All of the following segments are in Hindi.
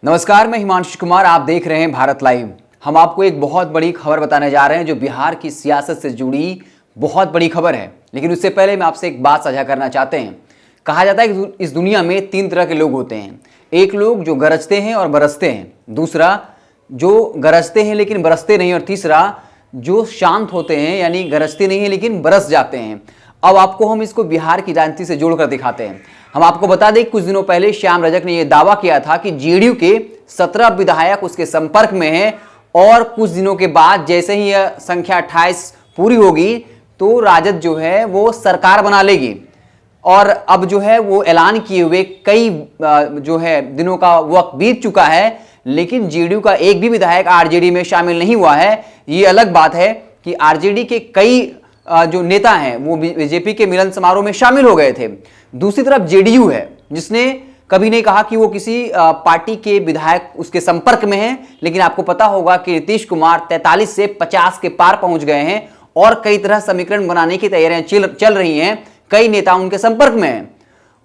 नमस्कार, मैं हिमांशु कुमार। आप देख रहे हैं भारत लाइव। हम आपको एक बहुत बड़ी खबर बताने जा रहे हैं जो बिहार की सियासत से जुड़ी बहुत बड़ी खबर है। लेकिन उससे पहले मैं आपसे एक बात साझा करना चाहते हैं। कहा जाता है कि इस दुनिया में तीन तरह के लोग होते हैं। एक लोग जो गरजते हैं और बरसते हैं, दूसरा जो गरजते हैं लेकिन बरसते नहीं, और तीसरा जो शांत होते हैं यानी गरजते नहीं है लेकिन बरस जाते हैं। अब आपको हम इसको बिहार की राजनीति से जोड़कर दिखाते हैं। हम आपको बता दें कुछ दिनों पहले श्याम रजक ने यह दावा किया था कि जेडीयू के 17 विधायक उसके संपर्क में हैं और कुछ दिनों के बाद जैसे ही यह संख्या 28 पूरी होगी तो राजद जो है वो सरकार बना लेगी। और अब जो है वो ऐलान किए हुए कई जो है दिनों का वक्त बीत चुका है, लेकिन जेडीयू का एक भी विधायक आरजेडी में शामिल नहीं हुआ है। ये अलग बात है कि आरजेडी के कई जो नेता हैं वो बीजेपी के मिलन समारोह में शामिल हो गए थे। दूसरी तरफ जेडीयू है जिसने कभी नहीं कहा कि वो किसी पार्टी के विधायक उसके संपर्क में हैं, लेकिन आपको पता होगा कि नीतीश कुमार 43 से 50 के पार पहुंच गए हैं और कई तरह समीकरण बनाने की तैयारियां चल रही हैं। कई नेता उनके संपर्क में हैं।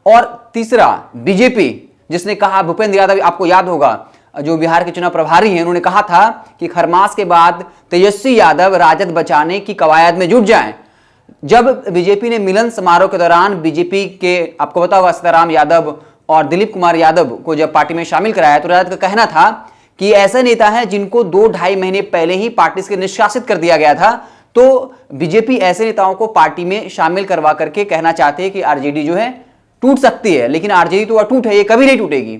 और तीसरा बीजेपी, जिसने कहा, भूपेंद्र यादव आपको याद होगा जो बिहार के चुनाव प्रभारी हैं, उन्होंने कहा था कि खरमास के बाद तेजस्वी यादव राजद बचाने की कवायद में जुट जाएं। जब बीजेपी ने मिलन समारोह के दौरान बीजेपी के, आपको पता होगा, सीताराम यादव और दिलीप कुमार यादव को जब पार्टी में शामिल कराया तो राजद का कहना था कि ऐसे नेता हैं जिनको 2-2.5 महीने पहले ही पार्टी से निष्कासित कर दिया गया था। तो बीजेपी ऐसे नेताओं को पार्टी में शामिल करवा करके कहना चाहते हैं कि आरजेडी जो है टूट सकती है, लेकिन आरजेडी तो अटूट है, ये कभी नहीं टूटेगी।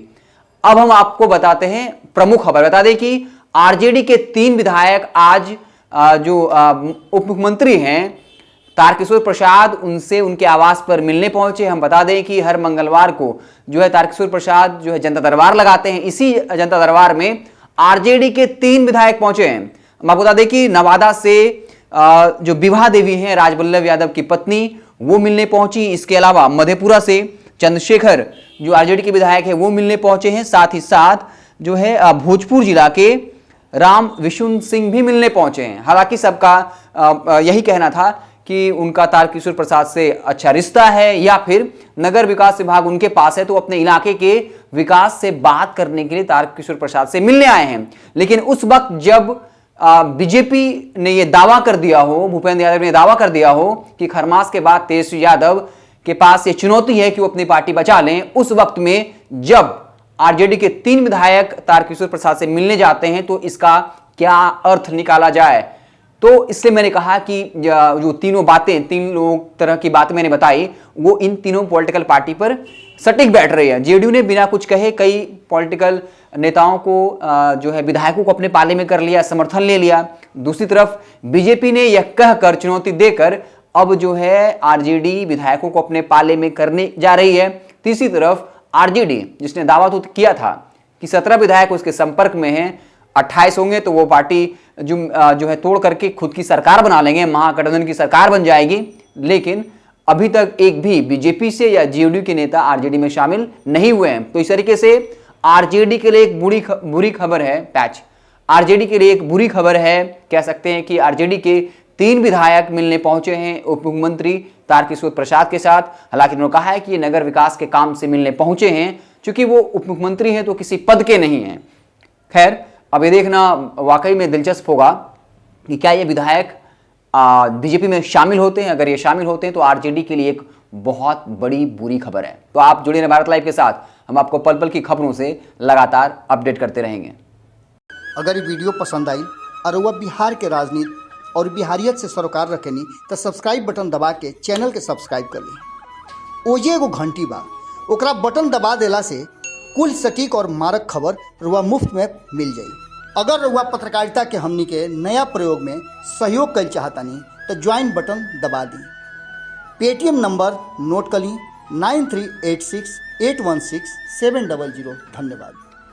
अब हम आपको बताते हैं प्रमुख खबर। बता दें कि आरजेडी के 3 विधायक आज जो उप मुख्यमंत्री हैं तारकिशोर प्रसाद, उनसे उनके आवास पर मिलने पहुंचे। हम बता दें कि हर मंगलवार को जो है तारकिशोर प्रसाद जो है जनता दरबार लगाते हैं। इसी जनता दरबार में आरजेडी के 3 विधायक पहुंचे हैं। हम आपको बता दें कि नवादा से जो विभा देवी हैं, राजवल्लभ यादव की पत्नी, वो मिलने पहुंची। इसके अलावा मधेपुरा से चंद्रशेखर जो आरजेडी के विधायक है वो मिलने पहुंचे हैं। साथ ही साथ जो है भोजपुर जिला के राम विशुन सिंह भी मिलने पहुंचे हैं। हालांकि सबका यही कहना था कि उनका तारकिशोर प्रसाद से अच्छा रिश्ता है या फिर नगर विकास विभाग उनके पास है, तो अपने इलाके के विकास से बात करने के लिए तारकिशोर प्रसाद से मिलने आए हैं। लेकिन उस वक्त जब बीजेपी ने यह दावा कर दिया हो, भूपेंद्र यादव ने दावा कर दिया हो कि खरमास के बाद तेजस्वी यादव के पास ये चुनौती है कि वो अपनी पार्टी बचा लें, उस वक्त में जब आरजेडी के 3 विधायक तारकिशोर प्रसाद से मिलने जाते हैं तो इसका क्या अर्थ निकाला जाए। तो इसलिए मैंने कहा कि जो तीनों बातें, 3 लोग तरह की बातें मैंने बताई, वो इन तीनों पॉलिटिकल पार्टी पर सटीक बैठ रही है। जेडीयू ने बिना कुछ कहे कई पॉलिटिकल नेताओं को जो है विधायकों को अपने पाले में कर लिया, समर्थन ले लिया। दूसरी तरफ बीजेपी ने यह कहकर, चुनौती देकर अब जो है आरजेडी विधायकों को अपने पाले में करने जा रही है। तीसरी तरफ आरजेडी, जिसने दावा तो किया था कि 17 विधायक उसके संपर्क में हैं, 28 होंगे तो वो पार्टी जो है तोड़ करके खुद की सरकार बना लेंगे, महागठबंधन की सरकार बन जाएगी। लेकिन अभी तक एक भी बीजेपी से या जेडीयू के नेता आरजेडी में शामिल नहीं हुए हैं। तो इस तरीके से आरजेडी के लिए एक बुरी खबर है। पैच आरजेडी के लिए एक बुरी खबर है। कह सकते हैं कि आरजेडी के 3 विधायक मिलने पहुंचे हैं उप मुख्यमंत्री तारकिशोर प्रसाद के साथ। हालांकि उन्होंने कहा है कि ये नगर विकास के काम से मिलने पहुंचे हैं, क्योंकि वो उप मुख्यमंत्री हैं तो किसी पद के नहीं हैं। खैर, अब ये देखना वाकई में दिलचस्प होगा कि क्या ये विधायक बीजेपी में शामिल होते हैं। अगर ये शामिल होते हैं तो आरजेडी के लिए एक बहुत बड़ी बुरी खबर है। तो आप जुड़े रहें भारत लाइव के साथ, हम आपको पल पल की खबरों से लगातार अपडेट करते रहेंगे। अगर ये वीडियो पसंद आई और वह बिहार के राजनीति और बिहारियत से सरोकार रखेनी तो सब्सक्राइब बटन दबा के चैनल के सब्सक्राइब कर ली। ओजे एगो घंटी बा, ओकरा बटन दबा देला से कुल सटीक और मारक खबर रुआ मुफ्त में मिल जाई। अगर रुआ पत्रकारिता के हमनी के नया प्रयोग में सहयोग कर चाहतानी तो ज्वाइन बटन दबा दी। पेटीएम नंबर नोट कर ली 9386816700। धन्यवाद।